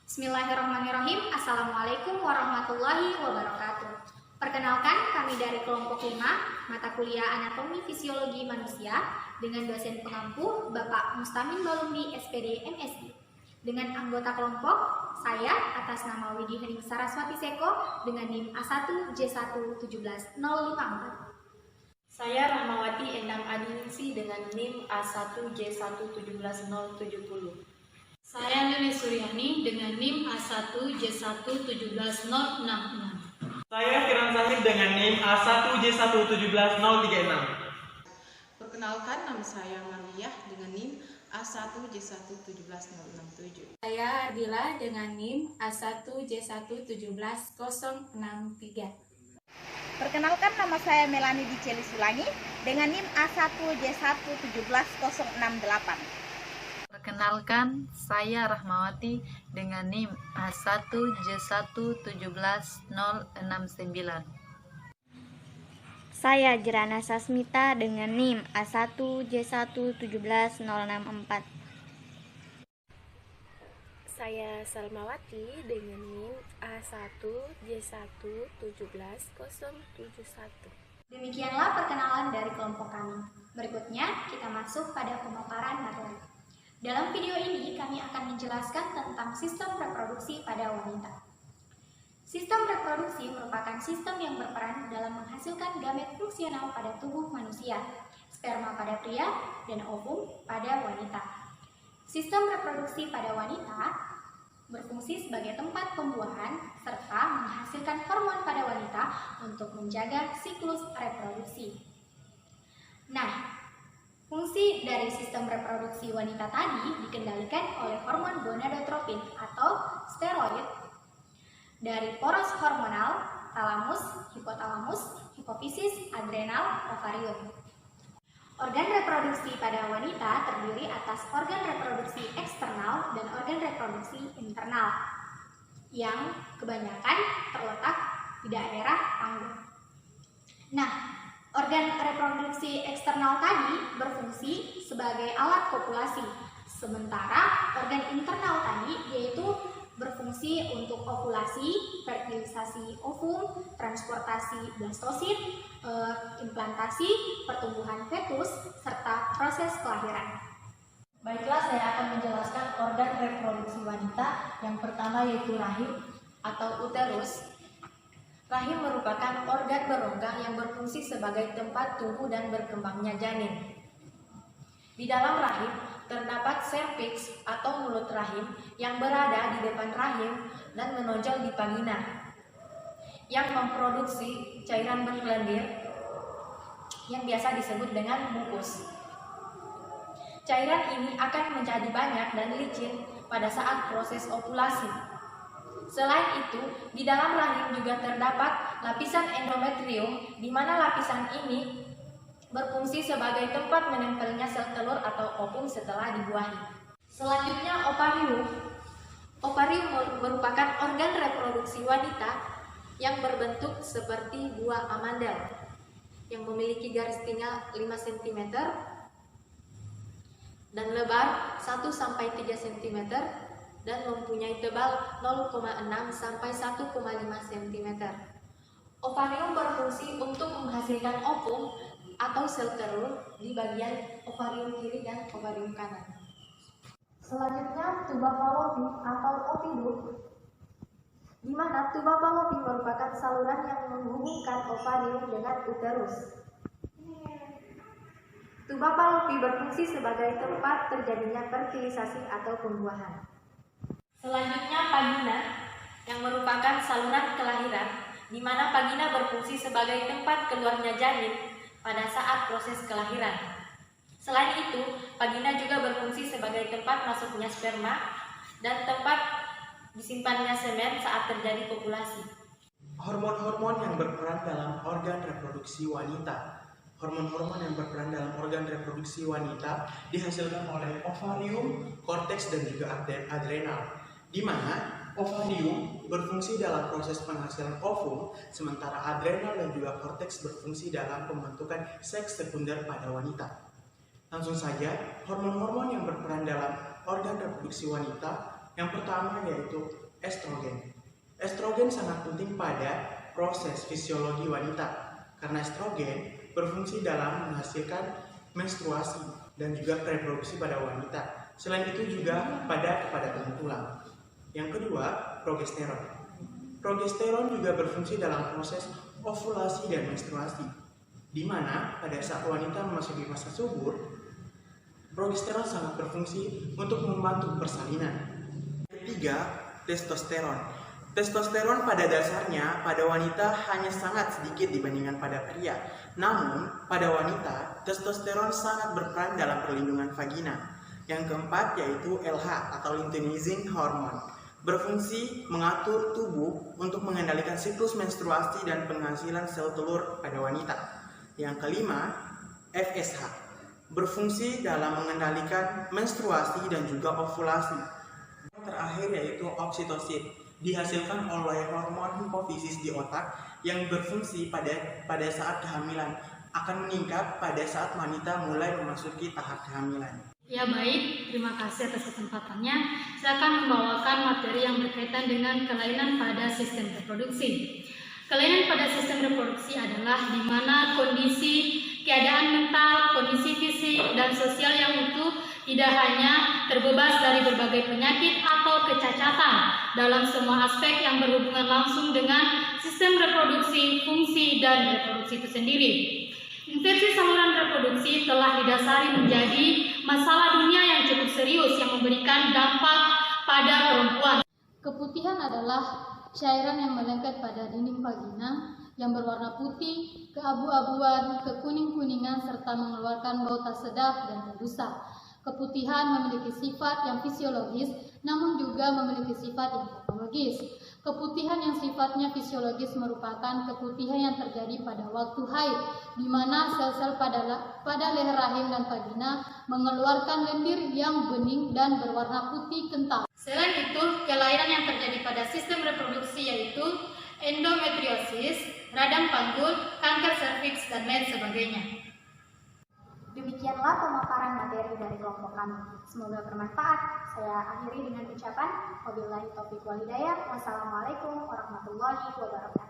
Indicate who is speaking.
Speaker 1: Bismillahirrahmanirrahim. Assalamualaikum warahmatullahi wabarakatuh. Perkenalkan, kami dari kelompok 5 mata kuliah Anatomi Fisiologi Manusia dengan dosen pengampu Bapak Mustamin Balumbi SPD MSI. Dengan anggota kelompok, saya atas nama Widi Hening Saraswati Seko dengan NIM A1J1170054.
Speaker 2: Saya Rahmawati Endang Adiningsi dengan NIM A1J1177070.
Speaker 3: Saya Lili Suryani dengan NIM A1J1170066.
Speaker 4: Saya Kiran Zahid dengan NIM A1J1170036.
Speaker 5: Perkenalkan, nama saya Marwiyah dengan NIM A1J1170067.
Speaker 6: Saya Ardila dengan NIM A1J1170063.
Speaker 7: Perkenalkan, nama saya Melani Diceli Sulangi dengan NIM A1J1170068.
Speaker 8: Perkenalkan, saya Rahmawati dengan NIM A1J1170069.
Speaker 9: Saya Jirana Sasmita dengan NIM A1J1170064.
Speaker 10: Saya Salmawati dengan NIM A1J1170071.
Speaker 1: Demikianlah perkenalan dari kelompok kami. Berikutnya kita masuk pada pemaparan materi. Dalam video ini kami akan menjelaskan tentang sistem reproduksi pada wanita. Sistem reproduksi merupakan sistem yang berperan dalam menghasilkan gamet fungsional pada tubuh manusia, sperma pada pria, dan ovum pada wanita. Sistem reproduksi pada wanita berfungsi sebagai tempat pembuahan serta menghasilkan hormon pada wanita untuk menjaga siklus reproduksi. Nah, fungsi dari sistem reproduksi wanita tadi dikendalikan oleh hormon gonadotropin atau steroid dari poros hormonal talamus, hipotalamus, hipofisis, adrenal, ovarium. Organ reproduksi pada wanita terdiri atas organ reproduksi eksternal dan organ reproduksi internal yang kebanyakan terletak di daerah panggung. Nah, organ reproduksi eksternal tadi berfungsi sebagai alat kopulasi, sementara organ internal tadi yaitu berfungsi untuk ovulasi, fertilisasi ovum, transportasi blastosit, implantasi, pertumbuhan fetus, serta proses kelahiran.
Speaker 2: Baiklah, saya akan menjelaskan organ reproduksi wanita. Yang pertama yaitu rahim atau uterus. Rahim merupakan organ berongga yang berfungsi sebagai tempat tumbuh dan berkembangnya janin. Di dalam rahim terdapat serviks atau mulut rahim yang berada di depan rahim dan menonjol di vagina, yang memproduksi cairan berlendir yang biasa disebut dengan mukus. Cairan ini akan menjadi banyak dan licin pada saat proses ovulasi. Selain itu, di dalam rahim juga terdapat lapisan endometrium, di mana lapisan ini berfungsi sebagai tempat menempelnya sel telur atau ovum setelah dibuahi. Selanjutnya, ovarium. Ovarium merupakan organ reproduksi wanita yang berbentuk seperti buah amandel, yang memiliki garis tinggal 5 cm dan lebar 1-3 cm dan mempunyai tebal 0,6 sampai 1,5 cm. Ovarium berfungsi untuk menghasilkan ovum atau sel telur di bagian ovarium kiri dan ovarium kanan. Selanjutnya, tuba Fallopi atau opidum, di mana tuba Fallopi merupakan saluran yang menghubungkan ovarium dengan uterus. Tuba Fallopi berfungsi sebagai tempat terjadinya fertilisasi atau pembuahan. Selanjutnya, vagina yang merupakan saluran kelahiran, di mana vagina berfungsi sebagai tempat keluarnya janin pada saat proses kelahiran. Selain itu, vagina juga berfungsi sebagai tempat masuknya sperma dan tempat disimpannya semen saat terjadi kopulasi.
Speaker 4: Hormon-hormon yang berperan dalam organ reproduksi wanita. Hormon-hormon yang berperan dalam organ reproduksi wanita dihasilkan oleh ovarium, korteks, dan juga adrenal, di mana ovarium berfungsi dalam proses penghasilan ovum, sementara adrenal dan juga korteks berfungsi dalam pembentukan seks sekunder pada wanita. Langsung saja, hormon-hormon yang berperan dalam organ reproduksi wanita Yang pertama yaitu estrogen. Estrogen sangat penting pada proses fisiologi wanita karena estrogen berfungsi dalam menghasilkan menstruasi dan juga reproduksi pada wanita. Selain itu juga pada kepadatan tulang. Yang kedua, progesteron. Progesteron juga berfungsi dalam proses ovulasi dan menstruasi, di mana pada saat wanita memasuki masa subur, progesteron sangat berfungsi untuk membantu persalinan. Ketiga, testosteron. Testosteron pada dasarnya pada wanita hanya sangat sedikit dibandingkan pada pria. Namun, pada wanita, testosteron sangat berperan dalam perlindungan vagina. Yang keempat yaitu LH atau luteinizing hormone. Berfungsi mengatur tubuh untuk mengendalikan siklus menstruasi dan penghasilan sel telur pada wanita. Yang kelima, FSH. Berfungsi dalam mengendalikan menstruasi dan juga ovulasi. Yang terakhir yaitu oksitosin. Dihasilkan oleh hormon hipofisis di otak yang berfungsi pada saat kehamilan, akan meningkat pada saat wanita mulai memasuki tahap kehamilan.
Speaker 3: Ya baik, terima kasih atas kesempatannya. Saya akan membawakan materi yang berkaitan dengan kelainan pada sistem reproduksi. Kelainan pada sistem reproduksi adalah di mana kondisi, keadaan mental, kondisi fisik, dan sosial yang utuh tidak hanya terbebas dari berbagai penyakit atau kecacatan dalam semua aspek yang berhubungan langsung dengan sistem reproduksi, fungsi, dan reproduksi itu sendiri. Infeksi saluran reproduksi telah didasari menjadi masalah dunia yang cukup serius yang memberikan dampak pada perempuan.
Speaker 11: Keputihan adalah cairan yang melengket pada dinding vagina yang berwarna putih, keabu-abuan, kekuning-kuningan, serta mengeluarkan bau tak sedap dan berbusa. Keputihan memiliki sifat yang fisiologis, namun juga memiliki sifat yang patologis. Keputihan yang sifatnya fisiologis merupakan keputihan yang terjadi pada waktu haid, di mana sel-sel pada leher rahim dan vagina mengeluarkan lendir yang bening dan berwarna putih kental.
Speaker 3: Selain itu, kelainan yang terjadi pada sistem reproduksi yaitu endometriosis, radang panggul, kanker serviks, dan lain sebagainya.
Speaker 1: Demikianlah pemaparan materi dari kelompok kami. Semoga bermanfaat. Saya akhiri dengan ucapan wabillahi taufiq wal hidayah. Wassalamualaikum warahmatullahi wabarakatuh.